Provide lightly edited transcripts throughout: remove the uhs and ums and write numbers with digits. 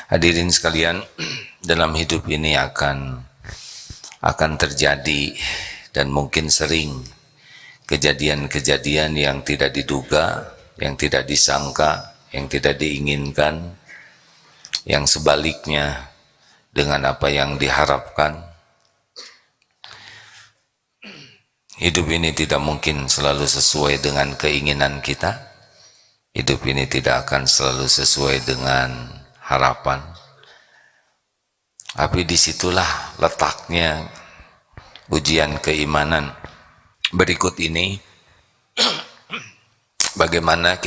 Hadirin sekalian, dalam hidup ini akan terjadi dan mungkin sering kejadian-kejadian yang tidak diduga, yang tidak disangka, yang tidak diinginkan, yang sebaliknya dengan apa yang diharapkan. Hidup ini tidak mungkin selalu sesuai dengan keinginan kita. Hidup ini tidak akan selalu sesuai dengan harapan. Tapi disitulah letaknya ujian keimanan. Berikut ini bagaimana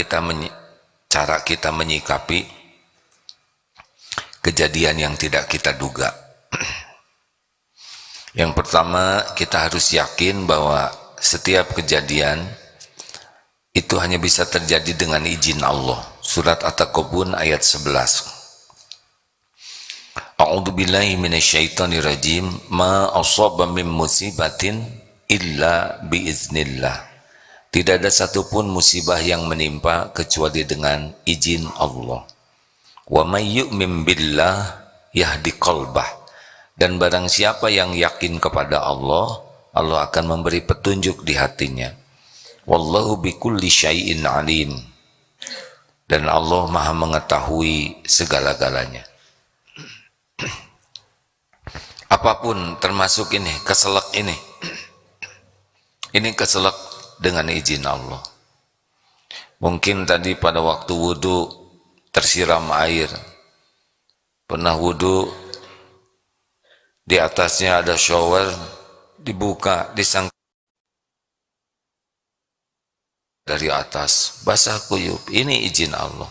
cara kita menyikapi kejadian yang tidak kita duga. Yang pertama, kita harus yakin bahwa setiap kejadian itu hanya bisa terjadi dengan izin Allah. Surat At-Taghabun ayat 11. A'udzubillahi minasyaitonirrajim. Ma asaba min musibatin illa biiznillah. Tidak ada satupun musibah yang menimpa kecuali dengan izin Allah. Wa may yu'min billah yahdi qalbah. Dan barang siapa yang yakin kepada Allah, Allah akan memberi petunjuk di hatinya. Wallahu bikulli syai'in alim. Dan Allah Maha mengetahui segala-galanya. Apapun termasuk ini, keselak ini. Ini keselak dengan izin Allah. Mungkin tadi pada waktu wudu tersiram air. Pernah wudu, di atasnya ada shower, dibuka, disangka dari atas, basah kuyup. Ini izin Allah.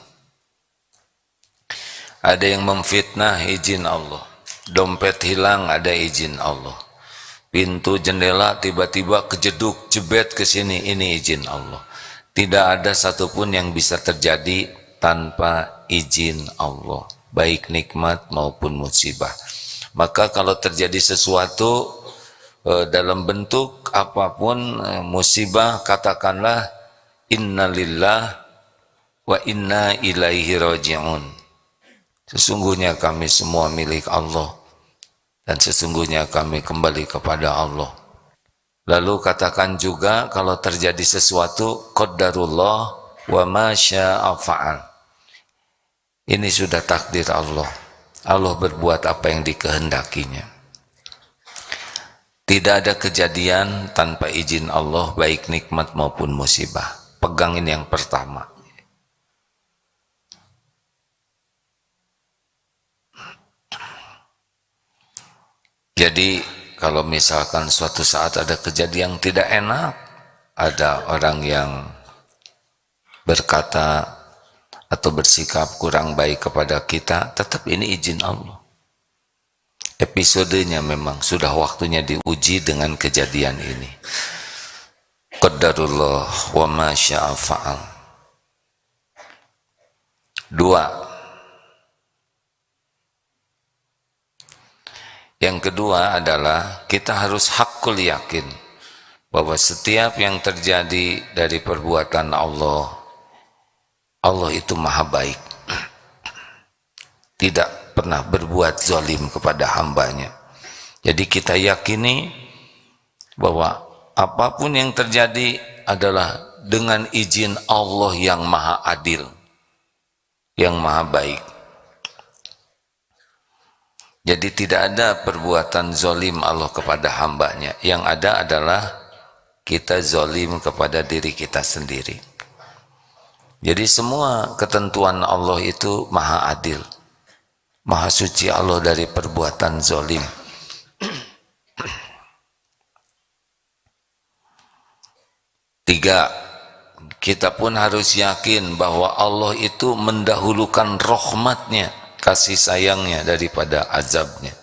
Ada yang memfitnah, izin Allah. Dompet hilang, ada izin Allah. Pintu jendela tiba-tiba kejeduk, jebet ke sini, ini izin Allah. Tidak ada satupun yang bisa terjadi tanpa izin Allah, baik nikmat maupun musibah. Maka kalau terjadi sesuatu dalam bentuk apapun musibah, katakanlah innalillah wa inna ilaihi raji'un. Sesungguhnya kami semua milik Allah dan sesungguhnya kami kembali kepada Allah. Lalu katakan juga kalau terjadi sesuatu qadarullah wa ma syaa fa'al. Ini sudah takdir Allah. Allah berbuat apa yang dikehendakinya. Tidak ada kejadian tanpa izin Allah, baik nikmat maupun musibah. Pegangin yang pertama. Jadi kalau misalkan suatu saat ada kejadian yang tidak enak, ada orang yang berkata atau bersikap kurang baik kepada kita, tetap ini izin Allah. Episodenya memang sudah waktunya diuji dengan kejadian ini. Qadarullah wa ma syaa fa'al. 2. Yang kedua adalah kita harus hakul yakin bahwa setiap yang terjadi dari perbuatan Allah itu maha baik, tidak pernah berbuat zalim kepada hambanya. Jadi kita yakini bahwa apapun yang terjadi adalah dengan izin Allah yang maha adil, yang maha baik. Jadi tidak ada perbuatan zalim Allah kepada hambanya. Yang ada adalah kita zalim kepada diri kita sendiri. Jadi semua ketentuan Allah itu maha adil, maha suci Allah dari perbuatan zalim. 3. Kita pun harus yakin bahwa Allah itu mendahulukan rahmatnya, kasih sayangnya daripada azabnya.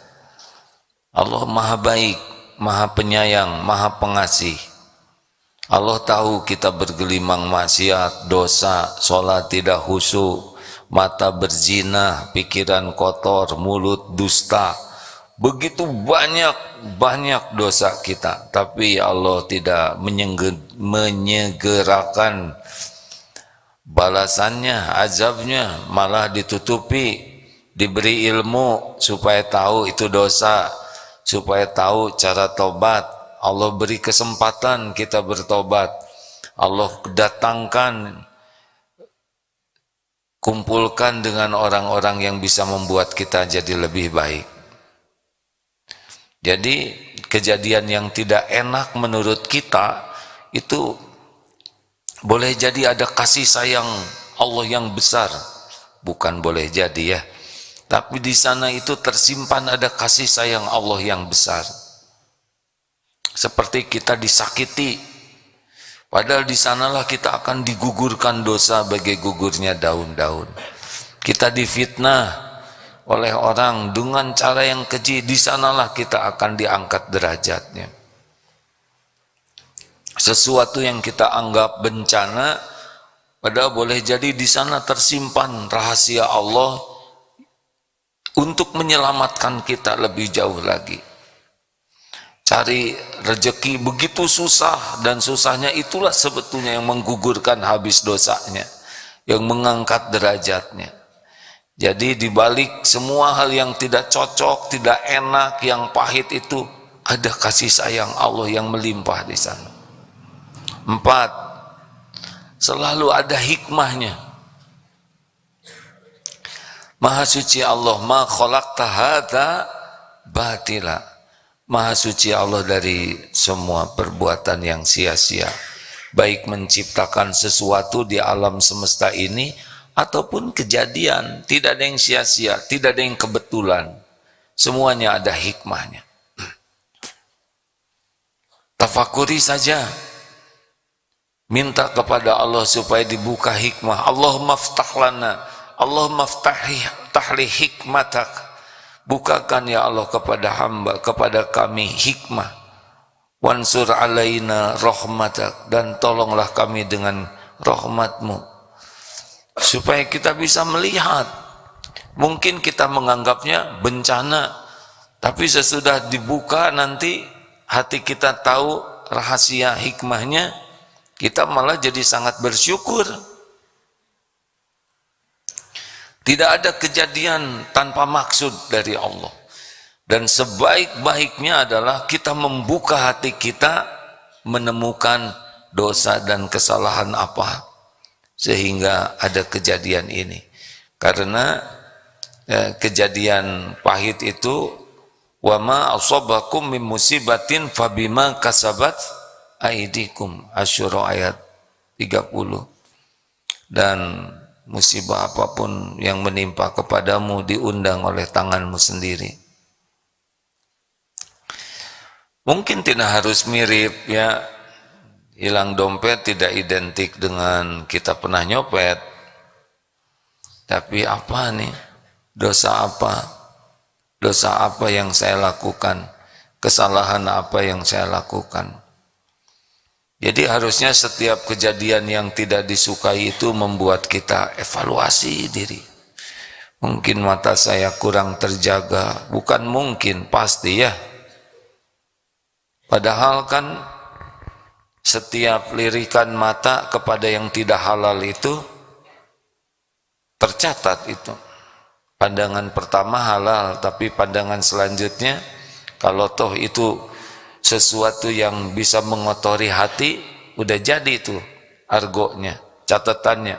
Allah maha baik, maha penyayang, maha pengasih. Allah tahu kita bergelimang maksiat, dosa, sholat tidak khusyuk, mata berzina, pikiran kotor, mulut dusta. Begitu banyak dosa kita, tapi Allah tidak menyegerakan balasannya, azabnya, malah ditutupi diberi ilmu supaya tahu itu dosa, supaya tahu cara tobat. Allah beri kesempatan kita bertobat. Allah datangkan, kumpulkan dengan orang-orang yang bisa membuat kita jadi lebih baik. Jadi kejadian yang tidak enak menurut kita itu boleh jadi ada kasih sayang Allah yang besar, bukan boleh jadi ya, tapi di sana itu tersimpan ada kasih sayang Allah yang besar. Seperti kita disakiti, padahal di sanalah kita akan digugurkan dosa bagai gugurnya daun-daun. Kita difitnah oleh orang dengan cara yang keji, di sanalah kita akan diangkat derajatnya. Sesuatu yang kita anggap bencana, padahal boleh jadi di sana tersimpan rahasia Allah untuk menyelamatkan kita lebih jauh lagi. Cari rezeki begitu susah, dan susahnya itulah sebetulnya yang menggugurkan habis dosanya, yang mengangkat derajatnya. Jadi dibalik semua hal yang tidak cocok, tidak enak, yang pahit itu, ada kasih sayang Allah yang melimpah di sana. 4, selalu ada hikmahnya. Maha suci Allah, ma khalaqta hadza batila. Maha suci Allah dari semua perbuatan yang sia-sia, baik menciptakan sesuatu di alam semesta ini ataupun kejadian. Tidak ada yang sia-sia, tidak ada yang kebetulan, semuanya ada hikmahnya. Tafakuri saja, minta kepada Allah supaya dibuka hikmah. Allahumma ftah lana, Allahumma ftahli hikmatak. Bukakan ya Allah kepada hamba, kepada kami hikmah. Wansur alaina rahmatak, dan tolonglah kami dengan rahmatmu. Supaya kita bisa melihat. Mungkin kita menganggapnya bencana, tapi sesudah dibuka nanti hati kita tahu rahasia hikmahnya, kita malah jadi sangat bersyukur. Tidak ada kejadian tanpa maksud dari Allah. Dan sebaik-baiknya adalah kita membuka hati kita, menemukan dosa dan kesalahan apa, sehingga ada kejadian ini. Karena kejadian pahit itu, wa ma asabakum min musibatin fabima kasabat aidikum, Asyura ayat 30. Dan musibah apapun yang menimpa kepadamu diundang oleh tanganmu sendiri. Mungkin tidak harus mirip ya, hilang dompet tidak identik dengan kita pernah nyopet. Tapi apa nih? Dosa apa? Dosa apa yang saya lakukan? Kesalahan apa yang saya lakukan? Jadi harusnya setiap kejadian yang tidak disukai itu membuat kita evaluasi diri. Mungkin mata saya kurang terjaga, bukan mungkin, pasti ya. Padahal kan setiap lirikan mata kepada yang tidak halal itu tercatat itu. Pandangan pertama halal, tapi pandangan selanjutnya kalau toh itu sesuatu yang bisa mengotori hati, udah jadi itu argonya, catatannya.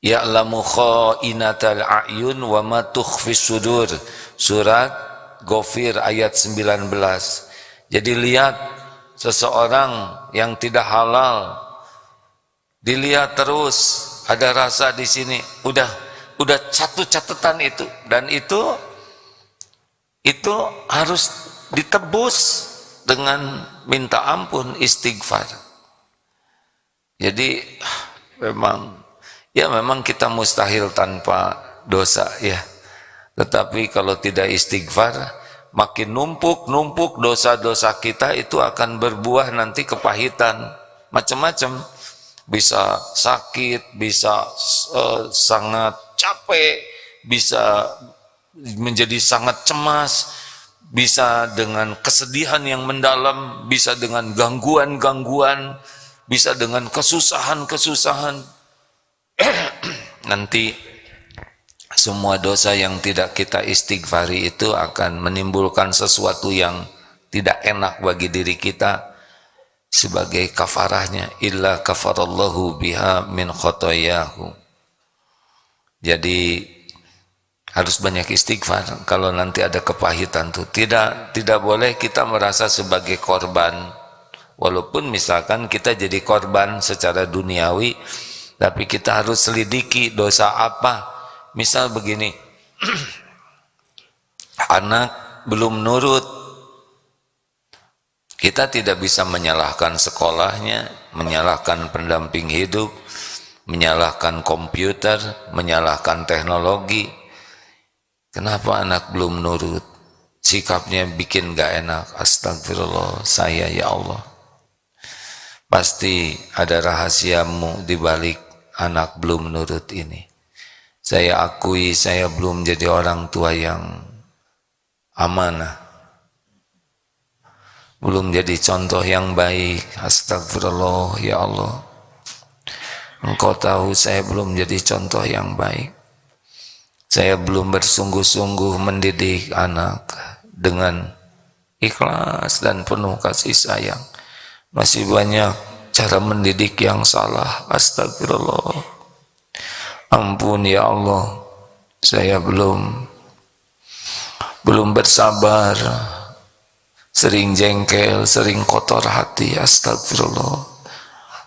Ya'lamu kha'inatal a'yun wa ma tukhfis sudur. Surat Ghafir ayat 19. Jadi lihat seseorang yang tidak halal, dilihat terus, ada rasa di sini, udah satu catatan itu, dan itu harus ditebus dengan minta ampun, istighfar. Jadi memang kita mustahil tanpa dosa ya. Tetapi kalau tidak istighfar, makin numpuk dosa-dosa kita, itu akan berbuah nanti kepahitan macam-macam. Bisa sakit, bisa sangat capek, bisa menjadi sangat cemas, bisa dengan kesedihan yang mendalam, bisa dengan gangguan-gangguan, bisa dengan kesusahan-kesusahan. Nanti semua dosa yang tidak kita istighfari itu akan menimbulkan sesuatu yang tidak enak bagi diri kita sebagai kafarahnya. Illa kafarallahu biha min khotoyahu. Jadi harus banyak istighfar. Kalau nanti ada kepahitan tuh tidak boleh kita merasa sebagai korban. Walaupun misalkan kita jadi korban secara duniawi, tapi kita harus selidiki dosa apa. Misal begini, anak belum nurut, kita tidak bisa menyalahkan sekolahnya, menyalahkan pendamping hidup, menyalahkan komputer, menyalahkan teknologi. Kenapa anak belum nurut? Sikapnya bikin gak enak. Astagfirullah, saya ya Allah. Pasti ada rahasiamu di balik anak belum nurut ini. Saya akui saya belum jadi orang tua yang amanah. Belum jadi contoh yang baik. Astagfirullah ya Allah. Engkau tahu saya belum jadi contoh yang baik. Saya belum bersungguh-sungguh mendidik anak dengan ikhlas dan penuh kasih sayang. Masih banyak cara mendidik yang salah. Astagfirullah. Ampun ya Allah. Saya belum bersabar. Sering jengkel, sering kotor hati. Astagfirullah.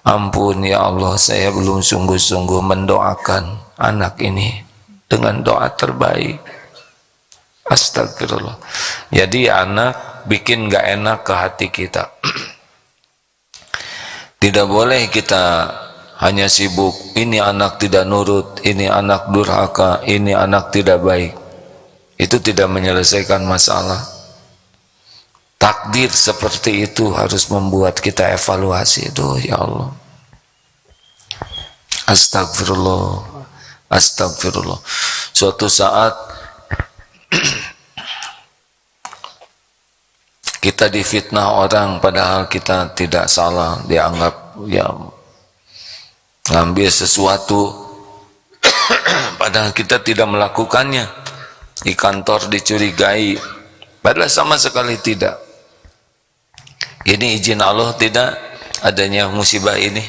Ampun ya Allah, saya belum sungguh-sungguh mendoakan anak ini dengan doa terbaik. Astagfirullah. Jadi anak bikin gak enak ke hati kita. Tidak boleh kita hanya sibuk, ini anak tidak nurut, ini anak durhaka, ini anak tidak baik. Itu tidak menyelesaikan masalah. Takdir seperti itu harus membuat kita evaluasi. Duh ya Allah. Astagfirullah. Astagfirullah. Suatu saat kita difitnah orang padahal kita tidak salah, dianggap ya ngambil sesuatu padahal kita tidak melakukannya. Di kantor dicurigai padahal sama sekali tidak. Ini izin Allah tidak adanya musibah ini.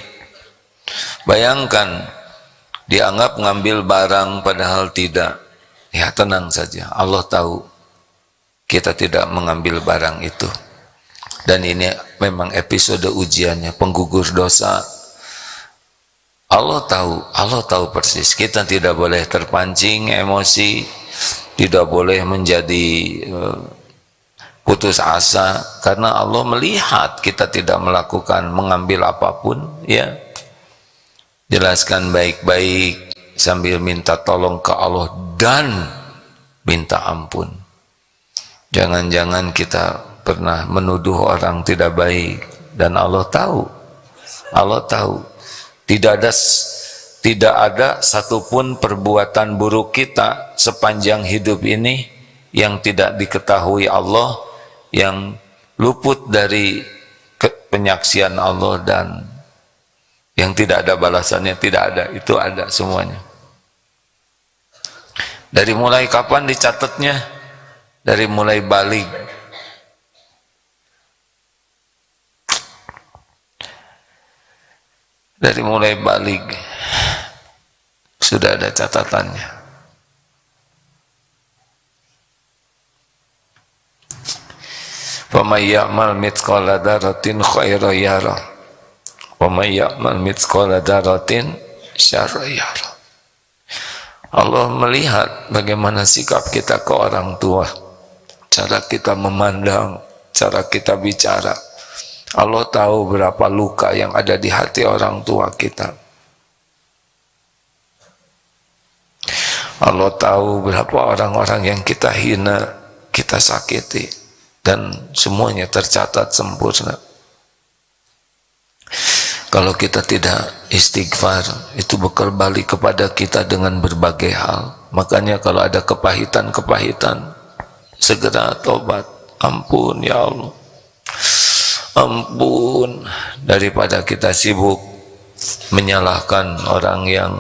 Bayangkan dianggap ngambil barang padahal tidak. Ya tenang saja, Allah tahu kita tidak mengambil barang itu. Dan ini memang episode ujiannya, penggugur dosa. Allah tahu persis. Kita tidak boleh terpancing emosi, tidak boleh menjadi putus asa, karena Allah melihat kita tidak melakukan, mengambil apapun, ya. Jelaskan baik-baik sambil minta tolong ke Allah dan minta ampun. Jangan-jangan kita pernah menuduh orang tidak baik dan Allah tahu. Allah tahu. Tidak ada satupun perbuatan buruk kita sepanjang hidup ini yang tidak diketahui Allah, yang luput dari penyaksian Allah dan yang tidak ada balasannya. Tidak ada, itu ada semuanya. Dari mulai kapan dicatatnya? Dari mulai balik. Dari mulai balik sudah ada catatannya. Faman ya'mal mithqala dzarratin khairan yarah wa may ya'mal mithqala dzarratin syarran yarah. Allah melihat bagaimana sikap kita ke orang tua, cara kita memandang, cara kita bicara. Allah tahu berapa luka yang ada di hati orang tua kita. Allah tahu berapa orang-orang yang kita hina, kita sakiti, dan semuanya tercatat sempurna. Kalau kita tidak istighfar, itu bakal balik kepada kita dengan berbagai hal. Makanya kalau ada kepahitan-kepahitan, segera tobat. Ampun ya Allah, ampun. Daripada kita sibuk menyalahkan orang yang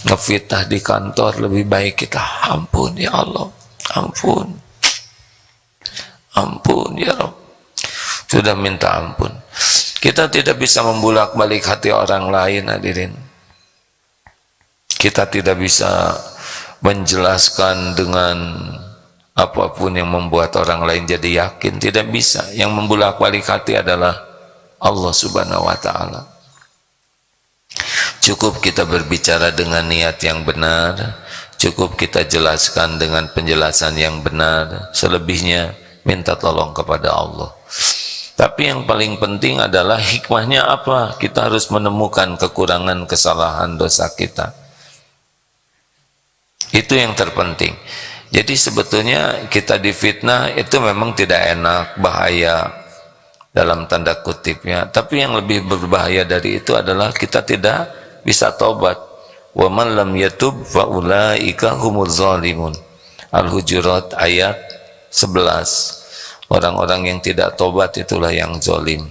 ngefitnah di kantor, lebih baik kita ampun ya Allah, ampun, ampun ya Rabb. Sudah minta ampun. Kita tidak bisa membulak-balik hati orang lain, hadirin. Kita tidak bisa menjelaskan dengan apapun yang membuat orang lain jadi yakin, tidak bisa. Yang membulak-balik hati adalah Allah Subhanahu wa Ta'ala. Cukup kita berbicara dengan niat yang benar, cukup kita jelaskan dengan penjelasan yang benar, selebihnya minta tolong kepada Allah. Tapi yang paling penting adalah hikmahnya apa? Kita harus menemukan kekurangan, kesalahan, dosa kita. Itu yang terpenting. Jadi sebetulnya kita difitnah itu memang tidak enak, bahaya dalam tanda kutipnya. Tapi yang lebih berbahaya dari itu adalah kita tidak bisa taubat. Wa man lam yatub fa ulaika humuz zalimun. Al-Hujurat ayat 11. Orang-orang yang tidak tobat itulah yang zalim.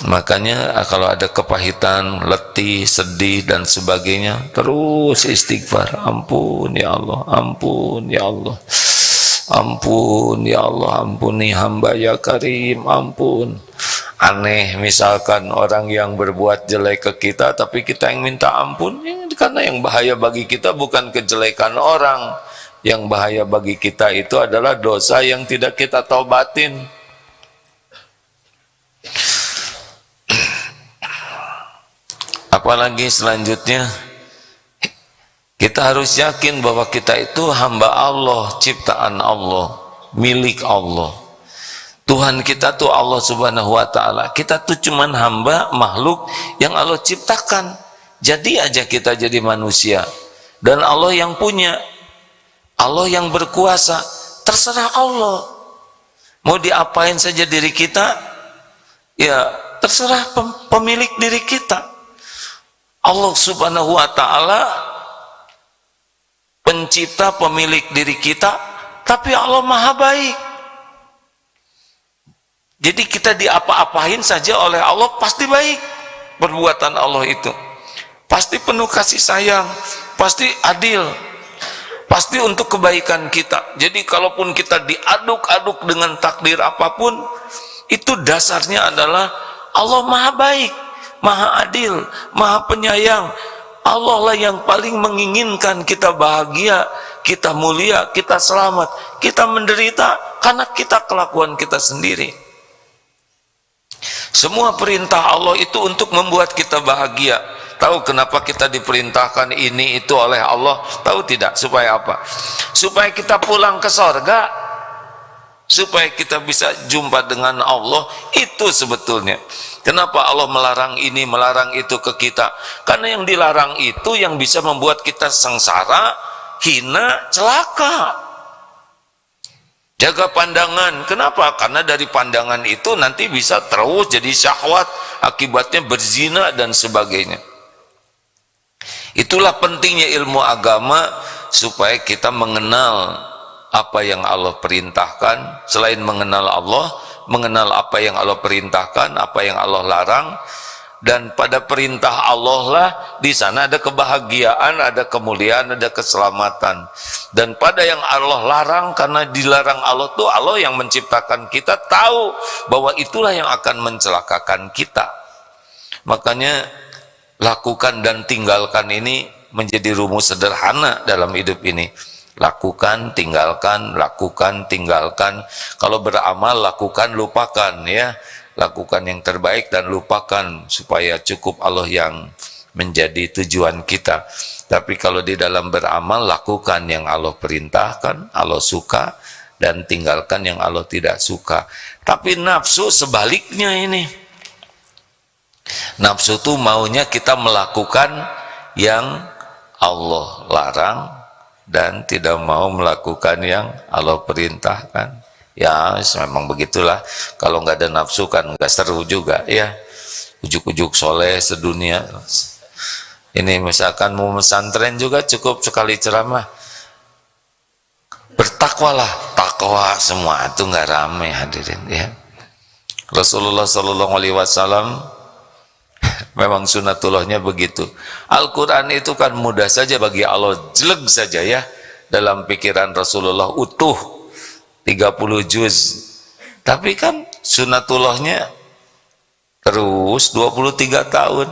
Makanya kalau ada kepahitan, letih, sedih dan sebagainya, terus istighfar. Ampun ya Allah, ampun ya Allah, ampun ya Allah, ampuni hamba ya Karim, ampun. Aneh misalkan orang yang berbuat jelek ke kita tapi kita yang minta ampun, karena yang bahaya bagi kita bukan kejelekan orang, yang bahaya bagi kita itu adalah dosa yang tidak kita taubatin. Apalagi selanjutnya kita harus yakin bahwa kita itu hamba Allah, ciptaan Allah, milik Allah. Tuhan kita tuh Allah Subhanahu wa Ta'ala. Kita tuh cuman hamba, makhluk yang Allah ciptakan. Jadi aja kita jadi manusia. Dan Allah yang punya, Allah yang berkuasa. Terserah Allah. Mau diapain saja diri kita, ya terserah pemilik diri kita. Allah Subhanahu wa Ta'ala pencipta, pemilik diri kita, tapi Allah maha baik. Jadi kita diapa-apain saja oleh Allah pasti baik. Perbuatan Allah itu pasti penuh kasih sayang, pasti adil, pasti untuk kebaikan kita. Jadi kalaupun kita diaduk-aduk dengan takdir apapun, itu dasarnya adalah Allah maha baik, maha adil, maha penyayang. Allah lah yang paling menginginkan kita bahagia, kita mulia, kita selamat, kita menderita karena kita kelakuan kita sendiri. Semua perintah Allah itu untuk membuat kita bahagia. Tahu kenapa kita diperintahkan ini itu oleh Allah? Tahu tidak? Supaya apa? Supaya kita pulang ke sorga, supaya kita bisa jumpa dengan Allah. Itu sebetulnya kenapa Allah melarang ini, melarang itu ke kita. Karena yang dilarang itu yang bisa membuat kita sengsara, hina, celaka. Jaga pandangan. Kenapa? Karena dari pandangan itu nanti bisa terus jadi syahwat, akibatnya berzina dan sebagainya. Itulah pentingnya ilmu agama, supaya kita mengenal apa yang Allah perintahkan. Selain mengenal Allah, mengenal apa yang Allah perintahkan, apa yang Allah larang. Dan pada perintah Allah lah di sana ada kebahagiaan, ada kemuliaan, ada keselamatan. Dan pada yang Allah larang, karena dilarang Allah tuh Allah yang menciptakan kita, tahu bahwa itulah yang akan mencelakakan kita. Makanya lakukan dan tinggalkan ini menjadi rumus sederhana dalam hidup ini. Lakukan, tinggalkan, lakukan, tinggalkan. Kalau beramal, lakukan, lupakan, ya. Lakukan yang terbaik dan lupakan, supaya cukup Allah yang menjadi tujuan kita. Tapi kalau di dalam beramal, lakukan yang Allah perintahkan, Allah suka, dan tinggalkan yang Allah tidak suka. Tapi nafsu sebaliknya ini. Nafsu itu maunya kita melakukan yang Allah larang dan tidak mau melakukan yang Allah perintahkan. Ya memang begitulah, kalau nggak ada nafsu kan nggak seru juga ya, ujuk-ujuk soleh sedunia. Ini misalkan mau pesantren juga cukup sekali ceramah, bertakwalah, takwa semua itu nggak rame hadirin ya. Rasulullah Shallallahu Alaihi Wasallam Memang sunatullahnya begitu. Al-Quran itu kan mudah saja bagi Allah, jeleg saja ya. Dalam pikiran Rasulullah utuh 30 juz. Tapi kan sunatullahnya terus 23 tahun.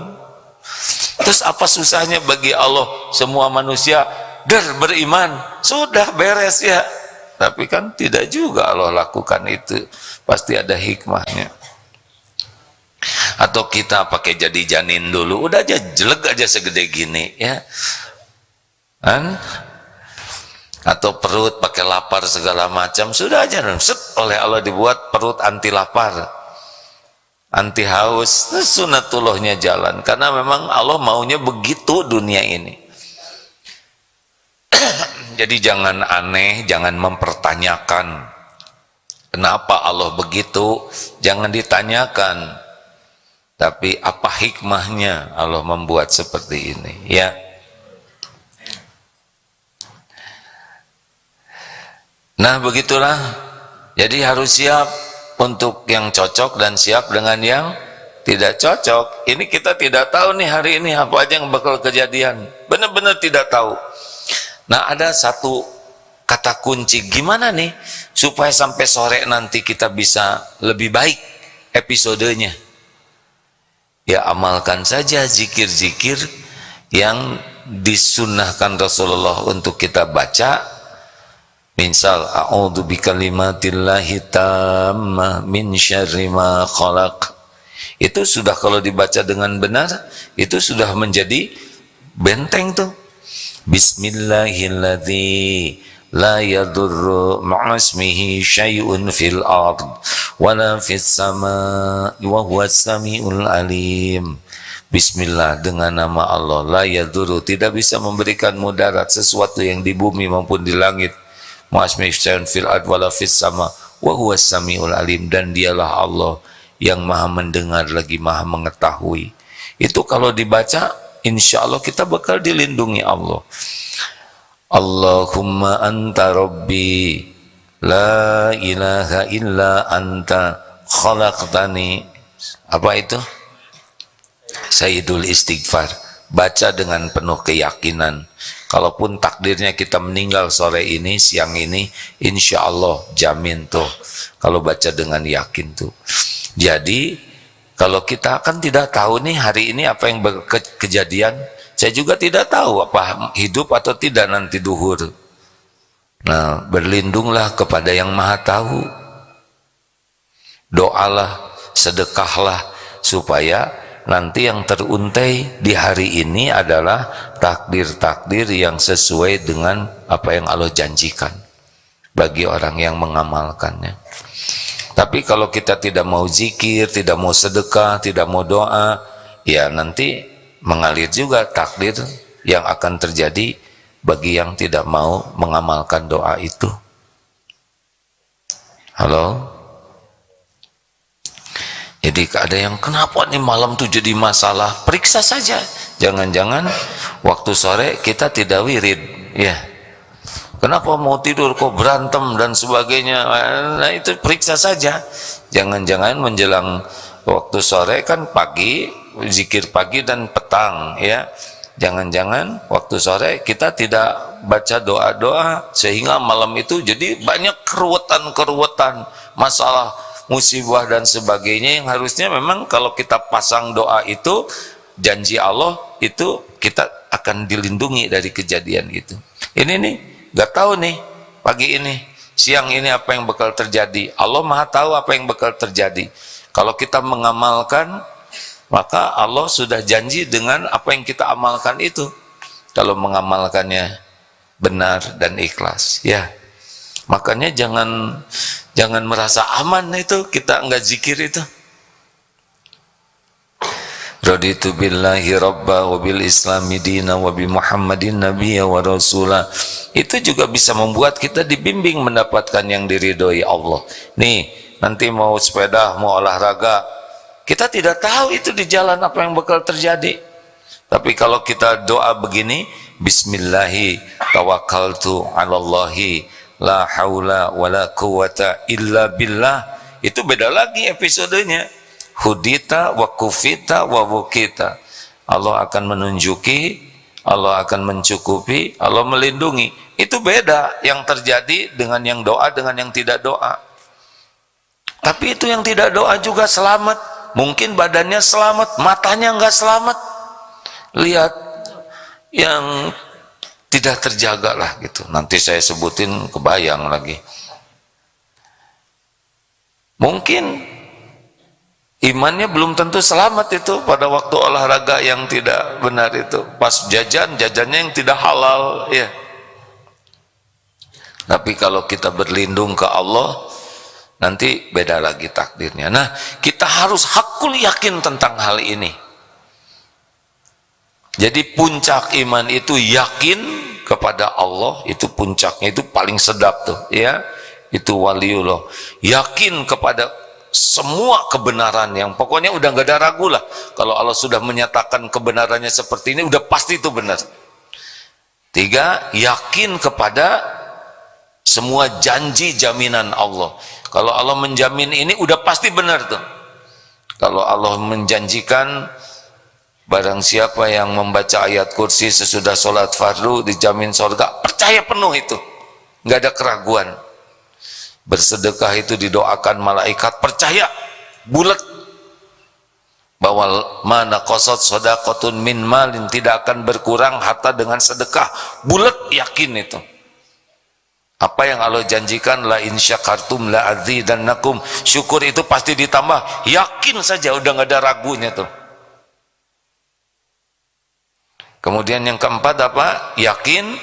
Terus apa susahnya bagi Allah semua manusia beriman? Sudah beres ya. Tapi kan tidak juga Allah lakukan itu. Pasti ada hikmahnya. Atau kita pakai jadi janin dulu, udah aja jeleg aja segede gini ya. Kan? Atau perut pakai lapar segala macam, sudah aja set oleh Allah dibuat perut anti lapar, anti haus. Nah, sunatullahnya jalan karena memang Allah maunya begitu dunia ini. Jadi jangan aneh, jangan mempertanyakan kenapa Allah begitu, jangan ditanyakan. Tapi apa hikmahnya Allah membuat seperti ini ya. Nah begitulah. Jadi harus siap untuk yang cocok dan siap dengan yang tidak cocok. Ini kita tidak tahu nih hari ini apa aja yang bakal kejadian. Benar-benar tidak tahu. Nah ada satu kata kunci gimana nih supaya sampai sore nanti kita bisa lebih baik episodenya. Ya amalkan saja zikir-zikir yang disunnahkan Rasulullah untuk kita baca. Misal a'udzu bikalimatillahi tammah min syarri ma khalaq. Itu sudah kalau dibaca dengan benar itu sudah menjadi benteng tuh. Bismillahilladzi la yadurru ma'asmihi syai'un fil ard wala fis sama' wa huwas samiul alim. Bismillah, dengan nama Allah, la yadurru, tidak bisa memberikan mudarat sesuatu yang di bumi maupun di langit, ma'asmihi syai'un fil ard wala fis sama' wa huwas samiul alim, dan dialah Allah yang maha mendengar lagi maha mengetahui. Itu kalau dibaca insya Allah kita bakal dilindungi Allah. Allahumma anta rabbi la ilaha illa anta khalaqtani. Apa itu? Sayyidul istighfar. Baca dengan penuh keyakinan. Kalaupun takdirnya kita meninggal sore ini, siang ini, insya Allah jamin tuh. Kalau baca dengan yakin tuh. Jadi kalau kita kan tidak tahu nih hari ini apa yang kejadian. Saya juga tidak tahu apa hidup atau tidak nanti duhur. Nah, berlindunglah kepada yang maha tahu. Doalah, sedekahlah, supaya nanti yang teruntai di hari ini adalah takdir-takdir yang sesuai dengan apa yang Allah janjikan bagi orang yang mengamalkannya. Tapi kalau kita tidak mau zikir, tidak mau sedekah, tidak mau doa, ya nanti mengalir juga takdir yang akan terjadi bagi yang tidak mau mengamalkan doa itu. Halo? Jadi ada yang kenapa nih malam tuh jadi masalah? Periksa saja. Jangan-jangan waktu sore kita tidak wirid, ya. Kenapa mau tidur kok berantem dan sebagainya? Nah itu periksa saja. Jangan-jangan menjelang waktu sore kan pagi, zikir pagi dan petang ya. Jangan-jangan waktu sore kita tidak baca doa-doa sehingga malam itu jadi banyak keruwetan-keruwetan, masalah, musibah dan sebagainya yang harusnya memang kalau kita pasang doa itu janji Allah itu kita akan dilindungi dari kejadian itu. Ini nih gak tahu nih pagi ini, siang ini apa yang bakal terjadi. Allah Maha tahu apa yang bakal terjadi. Kalau kita mengamalkan, maka Allah sudah janji dengan apa yang kita amalkan itu. Kalau mengamalkannya benar dan ikhlas, ya. Makanya jangan merasa aman itu kita enggak zikir itu. Raditu billahi rabba wa bil islami dina wa bi muhammadin nabiyya wa rasula. Itu juga bisa membuat kita dibimbing mendapatkan yang diridhoi Allah. Nih, nanti mau sepeda, mau olahraga, kita tidak tahu itu di jalan apa yang bakal terjadi. Tapi kalau kita doa begini, bismillahi tawakkaltu 'alallahi la haula wala quwata illa billah, itu beda lagi episodenya. hudita wa kufita wa wukita. Allah akan menunjuki, Allah akan mencukupi, Allah melindungi. Itu beda yang terjadi dengan yang doa dengan yang tidak doa. Tapi itu yang tidak doa juga selamat. Mungkin badannya selamat, matanya enggak selamat. Lihat yang tidak terjaga lah gitu. Nanti saya sebutin kebayang lagi. Mungkin imannya belum tentu selamat itu pada waktu olahraga yang tidak benar itu. Pas jajannya yang tidak halal ya. Tapi kalau kita berlindung ke Allah, nanti beda lagi takdirnya. Nah, kita harus hakul yakin tentang hal ini. Jadi puncak iman itu yakin kepada Allah, itu puncaknya, itu paling sedap tuh ya. Itu waliullah, yakin kepada semua kebenaran yang pokoknya udah gak ada ragu lah. Kalau Allah sudah menyatakan kebenarannya seperti ini, udah pasti itu benar. 3, yakin kepada semua janji jaminan Allah. Kalau Allah menjamin ini udah pasti benar tuh. Kalau Allah menjanjikan barang siapa yang membaca ayat kursi sesudah sholat fardu dijamin surga, percaya penuh itu, nggak ada keraguan. Bersedekah itu didoakan malaikat, percaya bulat bahwa mana qasad shadaqatun min malin, tidak akan berkurang harta dengan sedekah, bulat yakin itu. Apa yang Allah janjikan, la in syakartum la azidannakum, syukur itu pasti ditambah, yakin saja, udah nggak ada ragunya tuh. Kemudian yang keempat apa? Yakin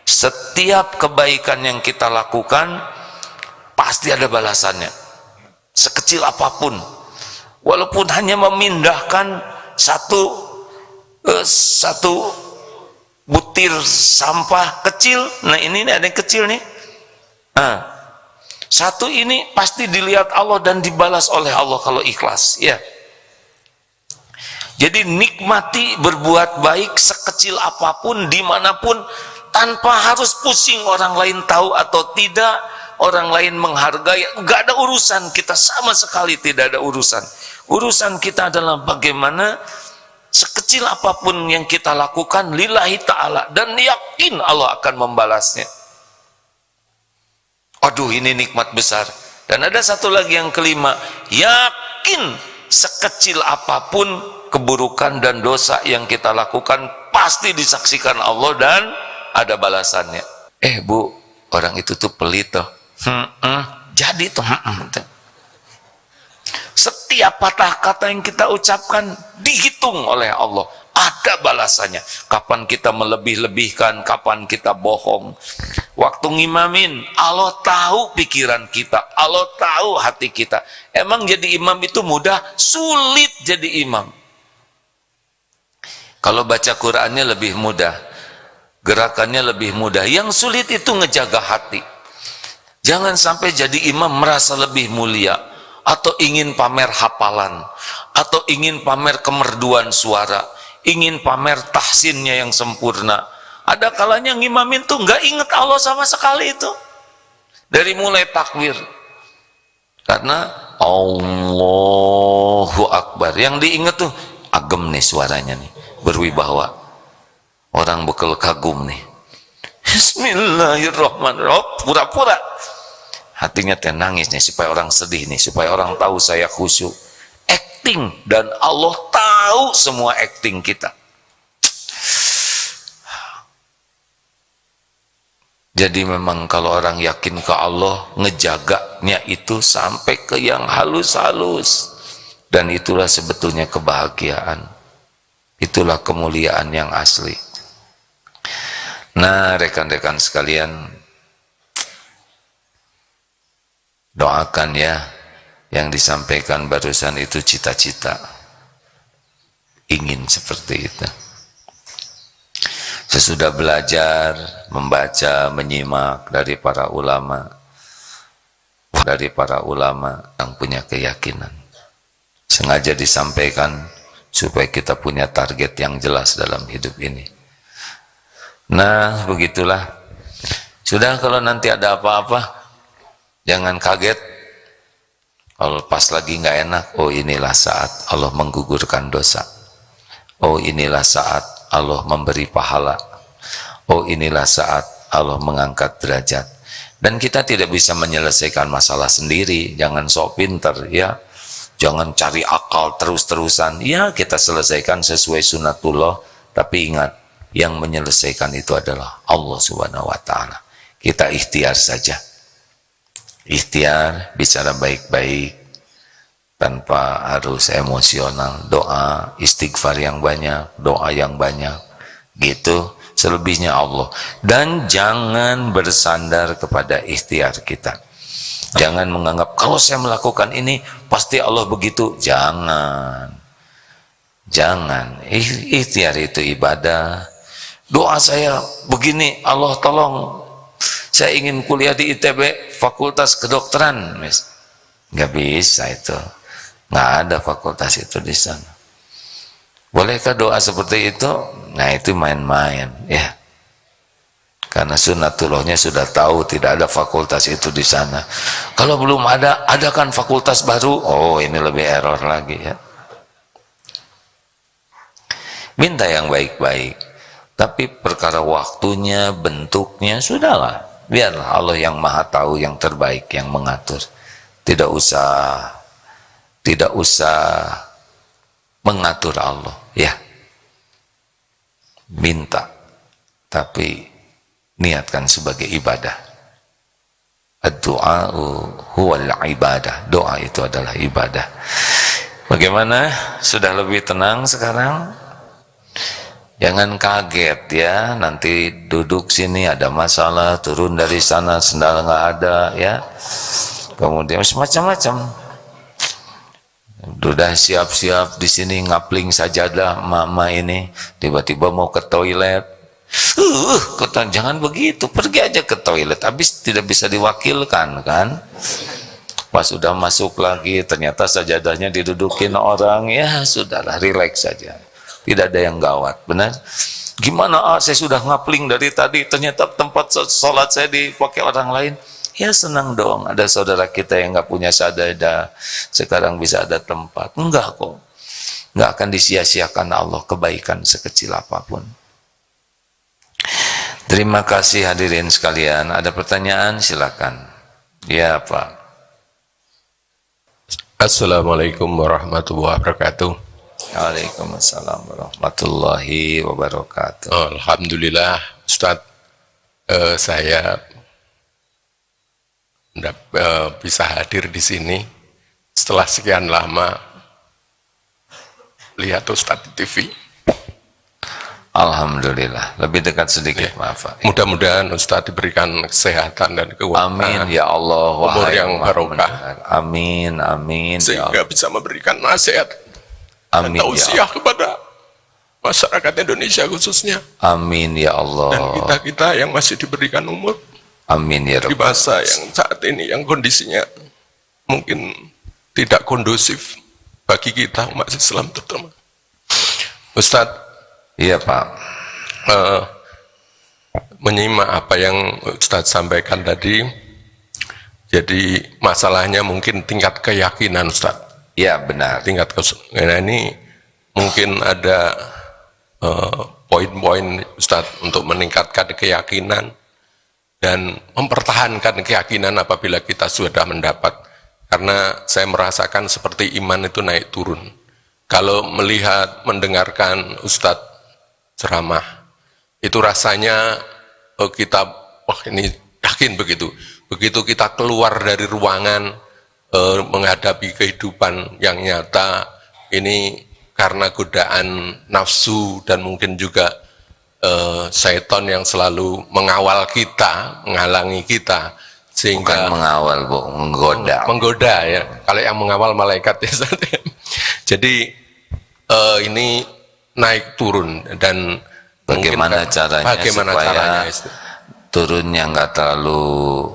setiap kebaikan yang kita lakukan pasti ada balasannya, sekecil apapun, walaupun hanya memindahkan satu butir sampah kecil. Nah ini ada yang kecil nih, satu ini pasti dilihat Allah dan dibalas oleh Allah kalau ikhlas ya. Jadi nikmati berbuat baik sekecil apapun dimanapun, tanpa harus pusing orang lain tahu atau tidak, orang lain menghargai, gak ada urusan kita, sama sekali tidak ada urusan. Urusan kita adalah bagaimana sekecil apapun yang kita lakukan lillahi ta'ala, dan yakin Allah akan membalasnya. Aduh, ini nikmat besar. Dan ada satu lagi yang kelima, yakin sekecil apapun keburukan dan dosa yang kita lakukan pasti disaksikan Allah dan ada balasannya. Bu, orang itu tuh pelit tuh. Jadi tuh setiap patah kata yang kita ucapkan dihitung oleh Allah, ada balasannya. Kapan kita melebih-lebihkan, kapan kita bohong. Waktu ngimamin, Allah tahu pikiran kita, Allah tahu hati kita. Emang jadi imam itu mudah? Sulit jadi imam. Kalau baca Qur'annya lebih mudah, gerakannya lebih mudah. Yang sulit itu ngejaga hati. Jangan sampai jadi imam merasa lebih mulia, atau ingin pamer hafalan, atau ingin pamer kemerduan suara, ingin pamer tahsinnya yang sempurna. Ada kalanya ngimamin tuh nggak inget Allah sama sekali itu. Dari mulai takbir. Karena Allahu Akbar. Yang diinget tuh, agem nih suaranya nih, berwibawa. Orang bekal kagum nih. Bismillahirrahmanirrahim. Pura-pura. Hatinya nangis nih, supaya orang sedih nih, supaya orang tahu saya khusyuk. Acting, dan Allah tahu semua acting kita. Jadi memang kalau orang yakin ke Allah, ngejaganya itu sampai ke yang halus-halus. Dan itulah sebetulnya kebahagiaan. Itulah kemuliaan yang asli. Nah, rekan-rekan sekalian, doakan ya, yang disampaikan barusan itu cita-cita. Ingin seperti itu. Sesudah belajar, membaca, menyimak dari para ulama yang punya keyakinan, sengaja disampaikan supaya kita punya target yang jelas dalam hidup ini. Nah, begitulah. Sudah, kalau nanti ada apa-apa jangan kaget. Kalau pas lagi nggak enak, oh inilah saat Allah menggugurkan dosa. Oh inilah saat Allah memberi pahala. Oh inilah saat Allah mengangkat derajat. Dan kita tidak bisa menyelesaikan masalah sendiri. Jangan sok pinter ya. Jangan cari akal terus-terusan. Ya kita selesaikan sesuai sunatullah. Tapi ingat, yang menyelesaikan itu adalah Allah Subhanahu wa Ta'ala. Kita ikhtiar saja. Ikhtiar, bicara baik-baik, tanpa harus emosional. Doa, istighfar yang banyak, doa yang banyak. Gitu, selebihnya Allah. Dan jangan bersandar kepada ikhtiar kita. Jangan menganggap, kalau saya melakukan ini, pasti Allah begitu. Jangan. Jangan. Ikhtiar itu ibadah. Doa saya begini, Allah tolong, saya ingin kuliah di ITB, fakultas kedokteran. Nggak bisa itu. Nggak ada fakultas itu di sana. Bolehkah doa seperti itu? Nah itu main-main ya. Karena sunatullahnya sudah tahu tidak ada fakultas itu di sana. Kalau belum ada, adakan fakultas baru. Oh ini lebih error lagi ya. Minta yang baik-baik. Tapi perkara waktunya, bentuknya, sudahlah. Biarlah Allah yang maha tahu, yang terbaik, yang mengatur. Tidak usah mengatur Allah ya. Minta tapi niatkan sebagai ibadah. Ad-du'a huwal ibadah. Doa itu adalah ibadah. Bagaimana? Sudah lebih tenang sekarang? Jangan kaget ya, nanti duduk sini ada masalah, turun dari sana sendal nggak ada ya. Kemudian macam-macam. Sudah siap-siap di sini ngapling sajadah mama ini, tiba-tiba mau ke toilet. Jangan begitu, pergi aja ke toilet. Habis tidak bisa diwakilkan kan? Pas sudah masuk lagi, ternyata sajadahnya didudukin orang, ya sudahlah, relax saja. Tidak ada yang gawat, benar? Gimana? Saya sudah ngapling dari tadi, ternyata tempat sholat saya dipakai orang lain. Ya senang dong, ada saudara kita yang nggak punya sajadah, sekarang bisa ada tempat. Enggak kok, nggak akan disia-siakan Allah kebaikan sekecil apapun. Terima kasih hadirin sekalian. Ada pertanyaan? Silakan. Ya Pak. Assalamualaikum warahmatullahi wabarakatuh. Waalaikumsalam warahmatullahi wabarakatuh. Alhamdulillah Ustadz, saya bisa hadir di sini setelah sekian lama lihat Ustadz di TV. Alhamdulillah, lebih dekat sedikit, maaf Pak. Mudah-mudahan Ustadz diberikan kesehatan dan kekuatan. Amin ya Allah, umur yang barokah. Amin, amin. Sehingga ya bisa memberikan nasihat amin, dan tausiah kepada masyarakat Indonesia khususnya. Amin ya Allah. Dan kita-kita yang masih diberikan umur. Amin ya Di Rabbal. masa yang saat ini yang kondisinya mungkin tidak kondusif bagi kita umat Islam terutama. Ustadz, Iya Pak. Menyimak apa yang Ustadz sampaikan tadi, jadi masalahnya mungkin tingkat keyakinan Ustadz. Ya benar. Tingkat keyakinan ini mungkin ada poin-poin Ustadz untuk meningkatkan keyakinan dan mempertahankan keyakinan apabila kita sudah mendapat, karena saya merasakan seperti iman itu naik turun. Kalau melihat, mendengarkan Ustadz ceramah, itu rasanya kita, wah ini yakin begitu. Begitu kita keluar dari ruangan menghadapi kehidupan yang nyata, ini karena godaan nafsu dan mungkin juga syaitan yang selalu mengawal kita, menghalangi kita, sehingga Bukan mengawal Bu, menggoda. menggoda ya. Kalau yang mengawal malaikat ya. Jadi ini naik turun dan Bagaimana caranya supaya turunnya nggak terlalu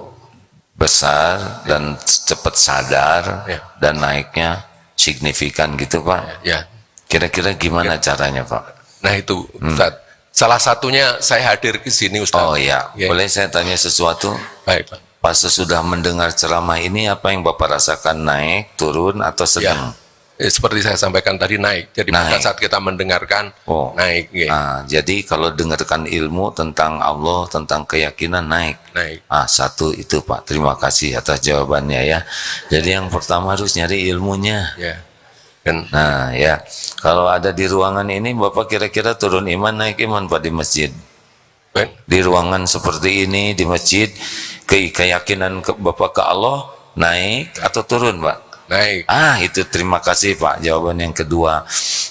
besar dan cepat sadar Ya. dan naiknya signifikan gitu Pak? ya. Kira-kira gimana caranya Pak? Nah itu Ustaz. Salah satunya saya hadir ke sini Ustaz. Oh ya, boleh saya tanya sesuatu? Baik Pak. Pas sesudah mendengar ceramah ini apa yang Bapak rasakan, naik, turun, atau sedang? Seperti saya sampaikan tadi, naik. Jadi pada saat kita mendengarkan, naik. Jadi kalau dengarkan ilmu tentang Allah, tentang keyakinan, naik. Satu itu Pak, terima kasih atas jawabannya ya. Jadi yang pertama harus nyari ilmunya. Nah ya, kalau ada di ruangan ini Bapak kira-kira turun iman, naik iman Pak di masjid? Di ruangan seperti ini, di masjid, keyakinan Bapak ke Allah naik atau turun Pak? Naik. Itu terima kasih Pak, jawaban yang kedua.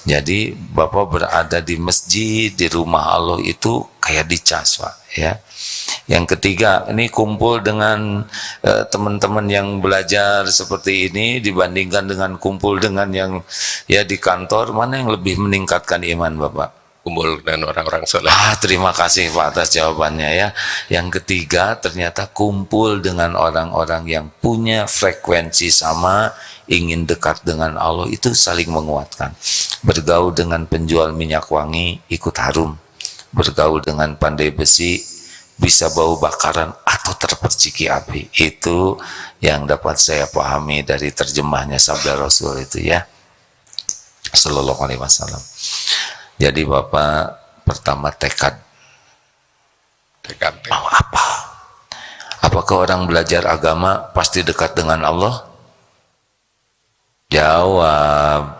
Jadi Bapak berada di masjid, di rumah Allah itu kayak dicas Pak ya. Yang ketiga, ini kumpul dengan teman-teman yang belajar seperti ini dibandingkan dengan kumpul dengan yang ya di kantor, mana yang lebih meningkatkan iman Bapak? Kumpul dengan orang-orang soleh. Terima kasih Pak atas jawabannya ya. Yang ketiga, ternyata kumpul dengan orang-orang yang punya frekuensi sama, ingin dekat dengan Allah, itu saling menguatkan. Bergaul dengan penjual minyak wangi, ikut harum. Bergaul dengan pandai besi, bisa bau bakaran atau terperciki api. Itu yang dapat saya pahami dari terjemahnya sabda Rasul itu ya, Sallallahu Alaihi Wasallam. Jadi Bapak pertama tekad mau apa? Apakah orang belajar agama pasti dekat dengan Allah? Jawab,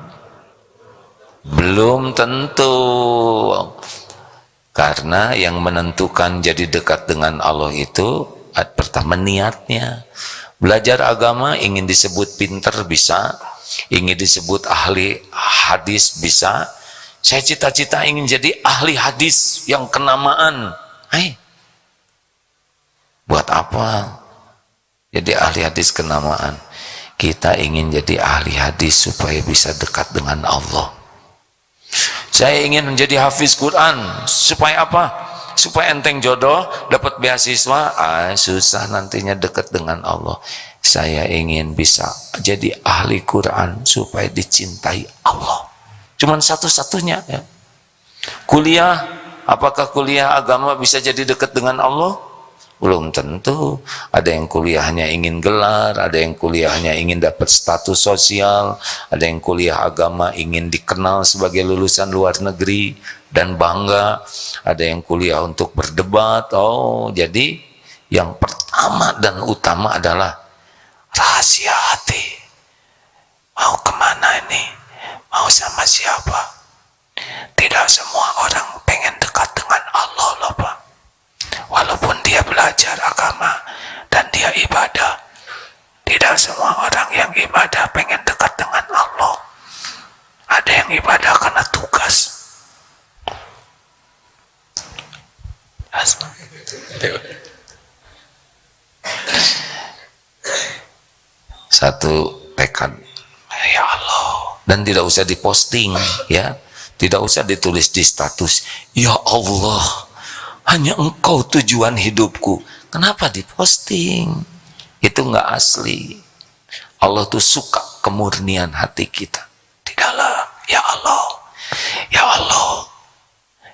belum tentu. Karena yang menentukan jadi dekat dengan Allah itu pertama niatnya. Belajar agama ingin disebut pinter bisa, ingin disebut ahli hadis bisa. Saya cita-cita ingin jadi ahli hadis yang kenamaan. Buat apa jadi ahli hadis kenamaan? Kita ingin jadi ahli hadis supaya bisa dekat dengan Allah. Saya ingin menjadi hafiz Quran supaya apa? Supaya enteng jodoh, dapat beasiswa. Susah nantinya dekat dengan Allah. Saya ingin bisa jadi ahli Quran supaya dicintai Allah. Cuman satu-satunya ya. Kuliah, apakah kuliah agama bisa jadi dekat dengan Allah? Belum tentu. Ada yang kuliahnya ingin gelar, ada yang kuliahnya ingin dapat status sosial, ada yang kuliah agama ingin dikenal sebagai lulusan luar negeri dan bangga, ada yang kuliah untuk berdebat. Jadi yang pertama dan utama adalah rahasia hati. Mau kemana ini? Mau sama siapa? Tidak semua orang pengen dekat dengan Allah loh Pak. Walaupun dia belajar agama dan dia ibadah, tidak semua orang yang ibadah pengen dekat dengan Allah. Ada yang ibadah karena tugas. Satu tekad, ya Allah. Dan tidak usah diposting ya, tidak usah ditulis di status, ya Allah, hanya Engkau tujuan hidupku. Kenapa diposting? Itu nggak asli. Allah tuh suka kemurnian hati kita di dalam. Ya Allah, ya Allah,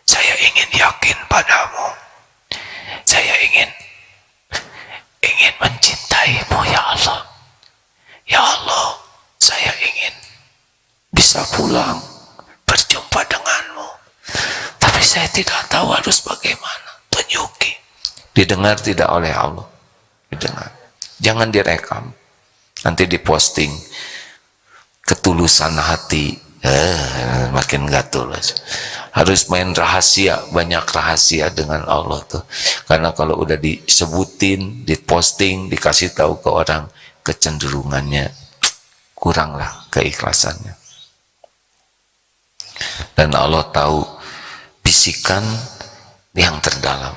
saya ingin yakin padamu, saya ingin mencintaimu ya Allah. Ya Allah, saya ingin bisa pulang berjumpa denganmu, tapi saya tidak tahu harus bagaimana. Tunjuki. Didengar tidak oleh Allah, didengar. Jangan direkam, nanti diposting. Ketulusan hati makin gak tulus. Harus main rahasia, banyak rahasia dengan Allah tuh. Karena kalau udah disebutin, diposting, dikasih tahu ke orang, kecenderungannya kuranglah keikhlasannya. Dan Allah tahu bisikan yang terdalam.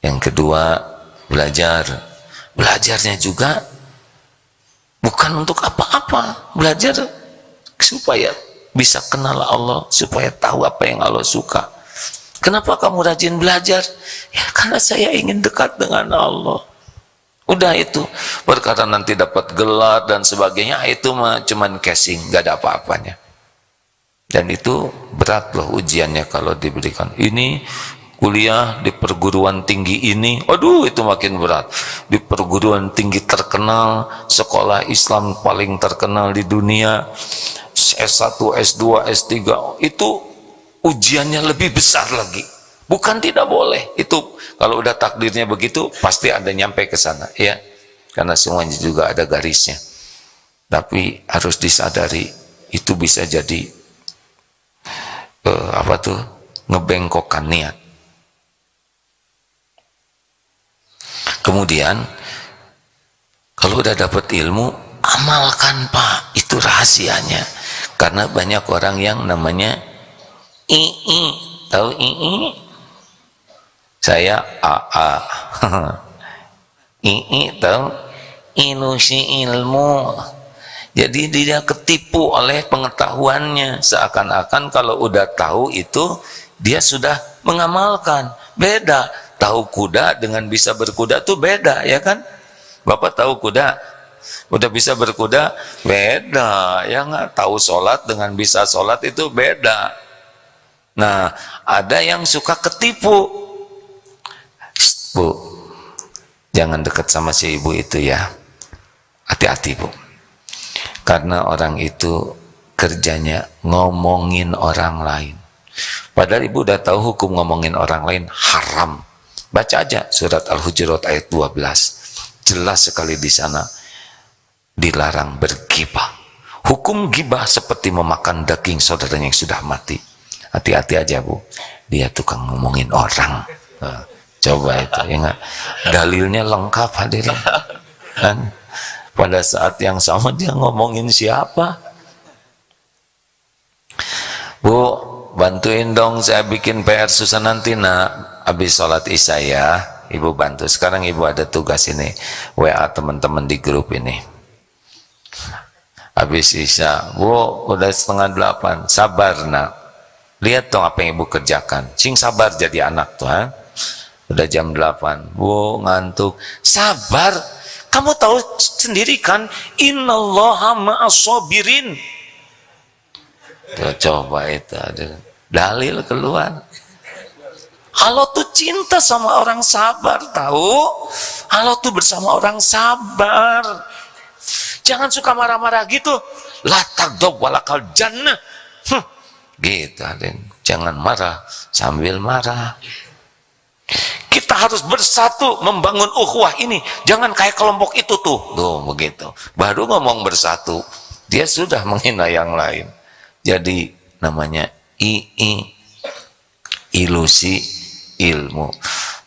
Yang kedua, belajarnya juga bukan untuk apa-apa. Belajar supaya bisa kenal Allah, supaya tahu apa yang Allah suka. Kenapa kamu rajin belajar? Ya karena saya ingin dekat dengan Allah. Udah itu, perkara nanti dapat gelar dan sebagainya, itu mah cuman casing, gak ada apa-apanya. Dan itu berat loh ujiannya kalau diberikan. Ini kuliah di perguruan tinggi ini, aduh itu makin berat. Di perguruan tinggi terkenal, sekolah Islam paling terkenal di dunia, S1, S2, S3, itu ujiannya lebih besar lagi. Bukan tidak boleh, itu kalau udah takdirnya begitu pasti ada nyampe ke sana, ya. Karena semuanya juga ada garisnya. Tapi harus disadari itu bisa jadi ngebengkokkan niat. Kemudian kalau udah dapat ilmu, amalkan Pak, itu rahasianya. Karena banyak orang yang namanya tahu saya AA tahu ilusi ilmu. Jadi dia ketipu oleh pengetahuannya, seakan-akan kalau udah tahu itu dia sudah mengamalkan. Beda, tahu kuda dengan bisa berkuda tuh beda, ya kan? Bapak tahu kuda, udah bisa berkuda, beda, ya nggak? Tahu sholat dengan bisa sholat itu beda. Nah, ada yang suka ketipu. Bu, jangan dekat sama si ibu itu ya, hati-hati Bu. Karena orang itu kerjanya ngomongin orang lain. Padahal ibu udah tahu hukum ngomongin orang lain haram. Baca aja surat Al-Hujurat ayat 12. Jelas sekali di sana dilarang bergibah. Hukum gibah seperti memakan daging saudaranya yang sudah mati. Hati-hati aja Bu. Dia tukang ngomongin orang. Nah, coba itu ya enggak? Dalilnya lengkap hadirin. Kan? Pada saat yang sama dia ngomongin siapa? Bu, bantuin dong saya bikin PR susah nanti nak. Habis sholat isya ya, ibu bantu. Sekarang ibu ada tugas ini, WA teman-teman di grup ini. Habis isya, Bu, udah 7:30, sabar nak. Lihat dong apa yang ibu kerjakan. Sing sabar jadi anak tuh, ha? Udah jam 8, Bu ngantuk. Sabar. Kamu tahu sendiri kan, innallaha ma'as-sabirin. Coba itu ada dalil keluar. Allah tuh cinta sama orang sabar, tahu? Allah tuh bersama orang sabar. Jangan suka marah-marah gitu. La taghdab walakal jannah. Gitu, Aden. Jangan marah sambil marah. Kita harus bersatu membangun ukhuwah ini. Jangan kayak kelompok itu tuh. Tuh begitu. Baru ngomong bersatu, dia sudah menghina yang lain. Jadi namanya ilusi ilmu.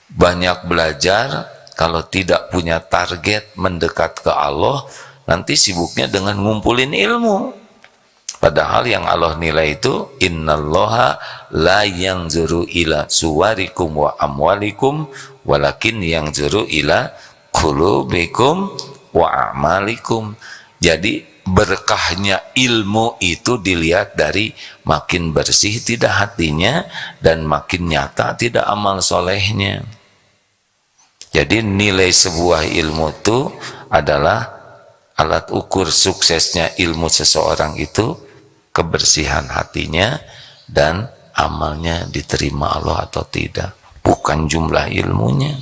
Banyak belajar, kalau tidak punya target mendekat ke Allah, nanti sibuknya dengan ngumpulin ilmu. Padahal yang Allah nilai itu innallaha la yanzuru ila suwarikum wa amwalikum walakin yanzuru ila qulubikum wa a'malikum. Jadi berkahnya ilmu itu dilihat dari makin bersih tidak hatinya dan makin nyata tidak amal solehnya. Jadi nilai sebuah ilmu itu adalah alat ukur suksesnya ilmu seseorang itu kebersihan hatinya dan amalnya diterima Allah atau tidak, bukan jumlah ilmunya.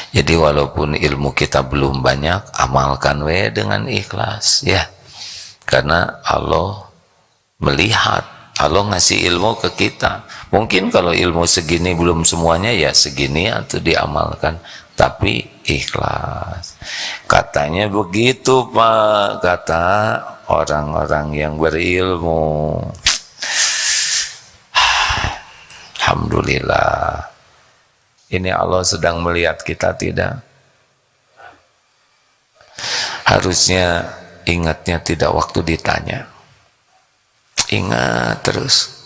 Jadi walaupun ilmu kita belum banyak, amalkan we dengan ikhlas ya. Karena Allah melihat, Allah ngasih ilmu ke kita. Mungkin kalau ilmu segini belum semuanya ya segini atau diamalkan, tapi ikhlas. Katanya begitu Pak, kata orang-orang yang berilmu. Alhamdulillah. Ini Allah sedang melihat kita tidak? Harusnya ingatnya tidak waktu ditanya. Ingat terus.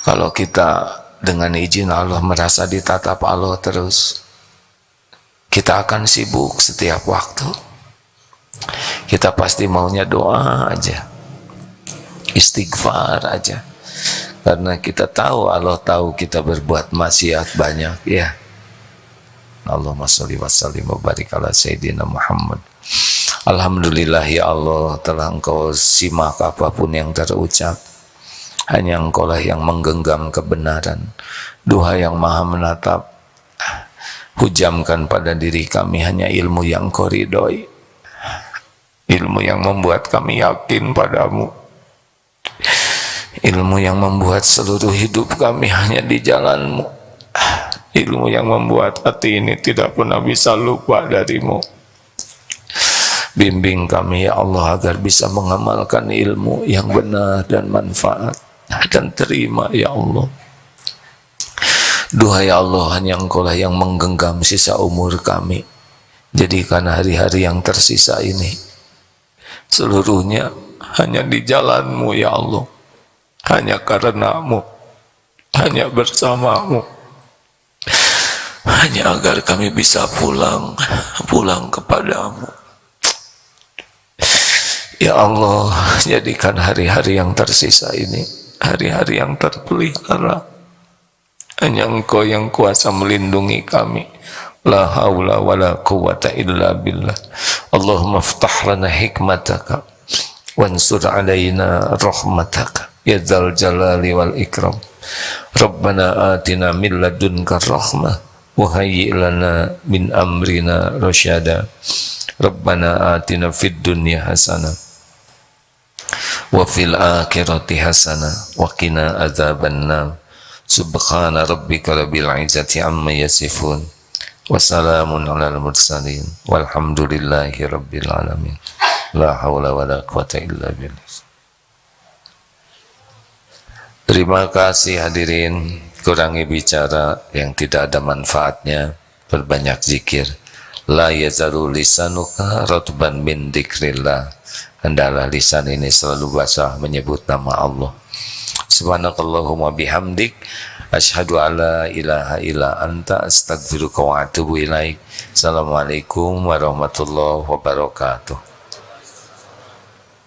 Kalau kita dengan izin Allah merasa ditatap Allah terus, kita akan sibuk setiap waktu. Kita pasti maunya doa aja, istighfar aja, karena kita tahu Allah tahu kita berbuat maksiat banyak ya. Allahumma sholli wa sallim wa barik ala sayyidina Muhammad. Alhamdulillah ya Allah, telah Engkau simak apapun yang terucap. hanya Engkau lah yang menggenggam kebenaran. Duha yang maha menatap, hujamkan pada diri kami hanya ilmu yang Kau ridhoi, ilmu yang membuat kami yakin padamu, ilmu yang membuat seluruh hidup kami hanya di jalan-Mu, ilmu yang membuat hati ini tidak pernah bisa lupa darimu. Bimbing kami ya Allah agar bisa mengamalkan ilmu yang benar dan manfaat dan terima ya Allah. Duha ya Allah, hanya Engkau lah yang menggenggam sisa umur kami. Jadikan hari-hari yang tersisa ini seluruhnya hanya di jalan-Mu ya Allah, hanya karena-Mu, hanya bersama-Mu, hanya agar kami bisa pulang kepadamu. Ya Allah, jadikan hari-hari yang tersisa ini hari-hari yang terpelihara. Hanya Engkau yang kuasa melindungi kami. La haula wa la quwata illa billah. Allahumma aftah lana hikmataka wansur alaina rahmataka ya dzal jalali wal ikram. Rabbana atina min ladunka rahmah wa hayyi lana min amrina rasyada. Rabbana atina fid dunya hasanah wa fil akhirati hasanah wa qina adzabannar. Subhana rabbika rabbil izzati amma yasifun wa salamun alal mursalin walhamdulillahi rabbil alamin. La haula wa la quwata illa billah. Terima kasih hadirin, kurangi bicara yang tidak ada manfaatnya, berbanyak zikir. La yazalu lisanuka ratban min dzikrillah. Hendaklah lisan ini selalu basah menyebut nama Allah. Subhanakallahumma bihamdik asyhadu alla ilaha illa anta astaghfiruka wa atubu ilaik. Assalamualaikum warahmatullahi wabarakatuh.